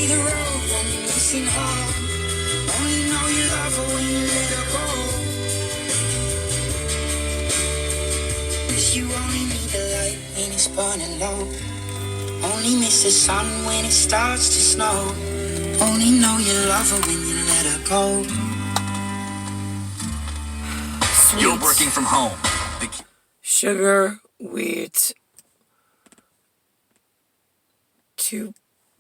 see the road when you're missing home. Only know you love her when you let her go. Wish you only need the light when it's burning low. Only miss the sun when it starts to snow. Only know you love her when you let her go. Sweet. You're working from home. Sugar, wheat, to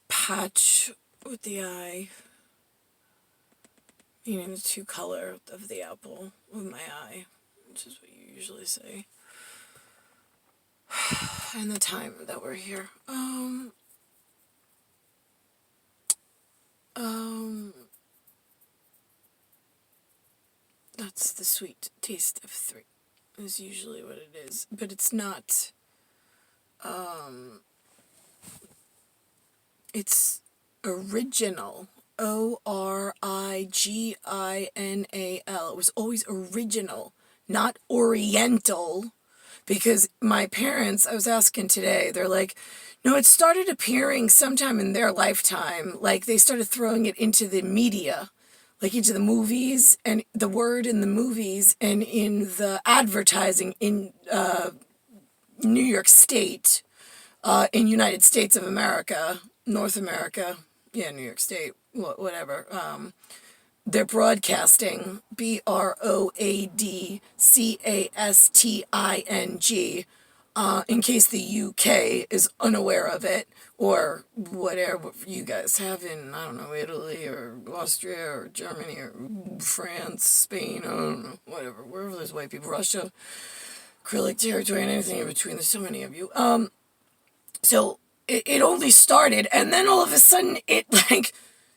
patch with the eye, meaning the two color of the apple with my eye, which is what you usually say. And the time that we're here. That's the sweet taste of 3, is usually what it is. But it's not, it's original. ORIGINAL. It was always original, not oriental. Because my parents, I was asking today, they're like, no, it started appearing sometime in their lifetime. Like, they started throwing it into the media, like into the movies, and the word in the movies and in the advertising in New York State, in United States of America, North America, yeah, New York State, whatever. They're broadcasting, BROADCASTING, in case the UK is unaware of it, or whatever you guys have in, I don't know, Italy, or Austria, or Germany, or France, Spain, I don't know, whatever, wherever there's white people, Russia, acrylic territory, and anything in between, there's so many of you. So it only started, and then all of a sudden, it, like,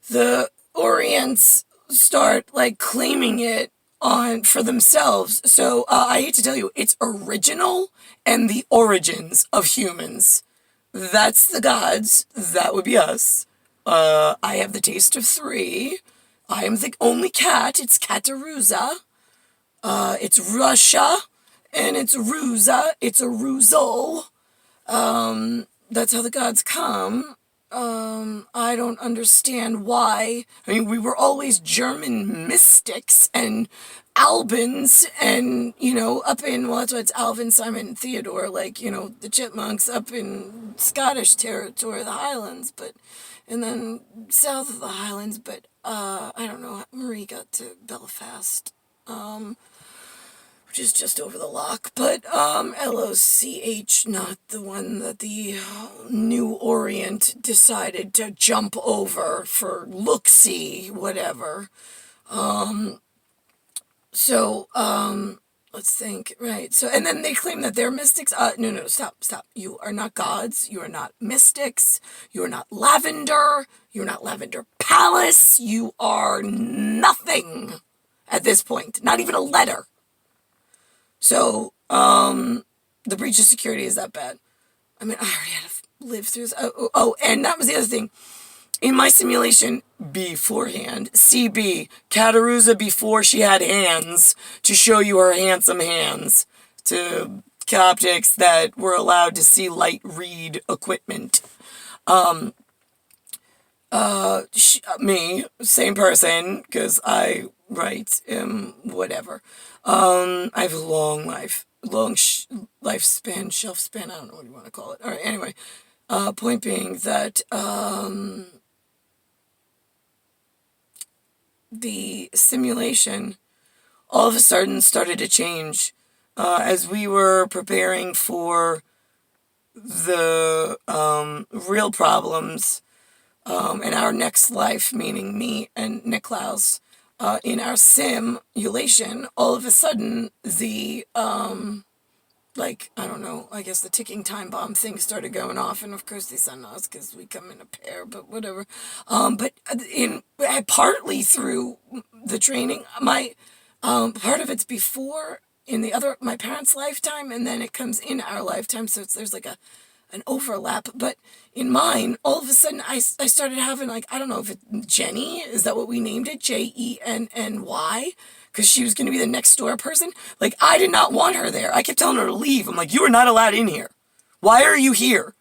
the Orients start, like, claiming it on for themselves. So I hate to tell you, it's original and the origins of humans. That's the gods. That would be us. I have the taste of 3. I am the only cat. It's Kataruza. It's Russia, and it's Ruza. It's a Ruzol. That's how the gods come. I don't understand why. I mean, we were always German mystics and Albans and, you know, up in, well, that's why it's Alvin, Simon, and Theodore, like, you know, the chipmunks up in Scottish territory, the Highlands, but, and then south of the Highlands, but, I don't know, Marie got to Belfast, which is just over the loch, but LOCH, not the one that the New Orient decided to jump over for look-see, whatever. Let's think, right, so, and then they claim that they're mystics. No, stop, you are not gods, you are not mystics, you are not lavender, you are not Lavender Palace, you are nothing at this point, not even a letter. So, the breach of security is that bad. I mean, I already had to live through this. Oh, and that was the other thing. In my simulation, beforehand, CB, Kataruza before she had hands, to show you her handsome hands, to Coptics that were allowed to see light read equipment. Me, same person, because I write, whatever. I have a long lifespan, shelf span, I don't know what you want to call it. All right, anyway, point being that, the simulation all of a sudden started to change, as we were preparing for the, real problems, in our next life, meaning me and Niklaus. In our simulation, all of a sudden, the, like, I don't know, I guess the ticking time bomb thing started going off, and of course they sent us, because we come in a pair, but whatever. But partly through the training, my, part of it's before, in the other, my parents' lifetime, and then it comes in our lifetime, so there's like an overlap, but in mine, all of a sudden, I started having, like, I don't know if it's Jenny, is that what we named it? Jenny? Because she was going to be the next door person. Like, I did not want her there. I kept telling her to leave. I'm like, you are not allowed in here. Why are you here?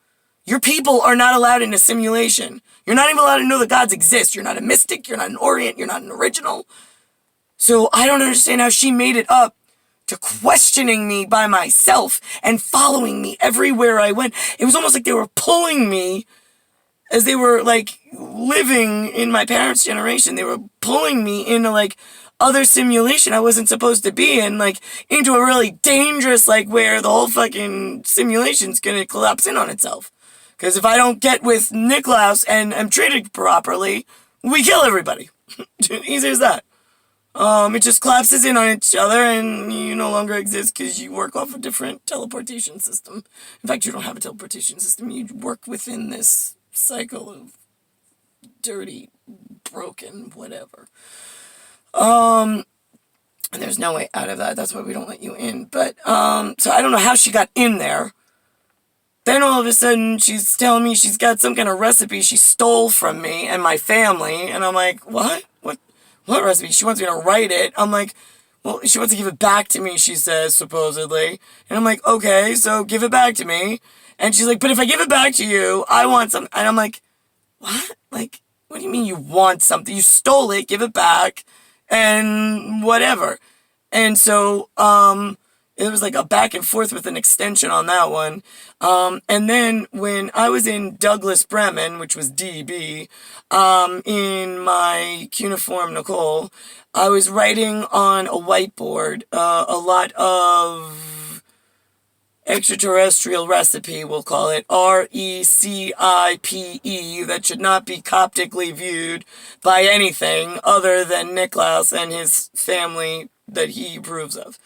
Your people are not allowed in a simulation. You're not even allowed to know that gods exist. You're not a mystic, you're not an Orient, you're not an original. So I don't understand how she made it up to questioning me by myself and following me everywhere I went. It was almost like they were pulling me as they were, like, living in my parents' generation. They were pulling me into, like, other simulation I wasn't supposed to be in, like, into a really dangerous, like, where the whole fucking simulation's gonna collapse in on itself. Because if I don't get with Niklaus and am treated properly, we kill everybody. Easy as that. It just collapses in on each other and you no longer exist because you work off a different teleportation system. In fact, you don't have a teleportation system. You work within this cycle of dirty, broken, whatever. And there's no way out of that. That's why we don't let you in. But, so I don't know how she got in there. Then all of a sudden, she's telling me she's got some kind of recipe she stole from me and my family. And I'm like, what? What recipe? She wants me to write it. I'm like, well, she wants to give it back to me, she says, supposedly. And I'm like, okay, so give it back to me. And she's like, but if I give it back to you, I want some. And I'm like, what? Like, what do you mean you want something? You stole it, give it back, and whatever. And so, it was like a back and forth with an extension on that one. And then when I was in Douglas Bremen, which was DB, in my cuneiform Nicole, I was writing on a whiteboard a lot of extraterrestrial recipe, we'll call it, RECIPE, that should not be Coptically viewed by anything other than Niklaus and his family that he approves of.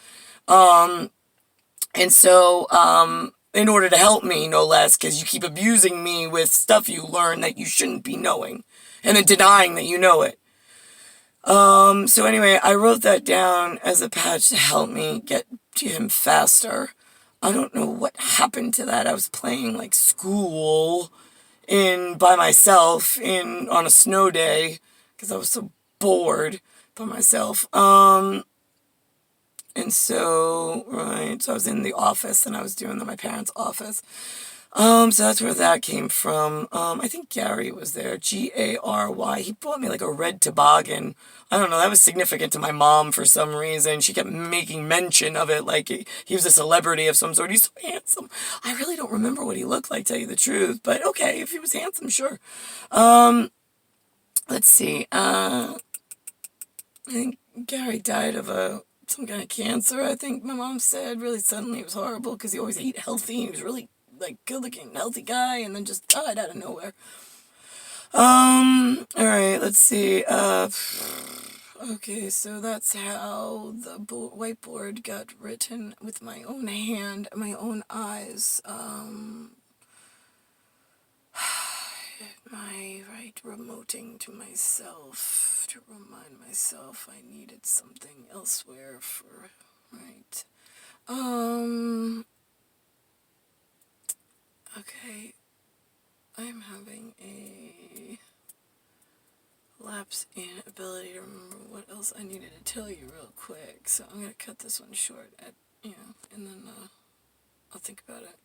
And so, in order to help me, no less, because you keep abusing me with stuff you learn that you shouldn't be knowing, and then denying that you know it. So anyway, I wrote that down as a patch to help me get to him faster. I don't know what happened to that. I was playing, like, school by myself on a snow day, because I was so bored by myself. And so, right, so I was in the office, and I was doing my parents' office. So that's where that came from. I think Gary was there, Gary. He bought me, like, a red toboggan. I don't know, that was significant to my mom for some reason. She kept making mention of it, like he was a celebrity of some sort. He's so handsome. I really don't remember what he looked like, tell you the truth, but okay, if he was handsome, sure. Let's see, I think Gary died of some kind of cancer, I think my mom said, really suddenly. It was horrible because he always ate healthy. He was really, like, good-looking, healthy guy, and then just died out of nowhere. Alright, let's see. Okay, so that's how the whiteboard got written with my own hand, my own eyes. My right remoting to myself to remind myself I needed something elsewhere for, right. Okay, I'm having a lapse in ability to remember what else I needed to tell you real quick, so I'm gonna cut this one short and then I'll think about it.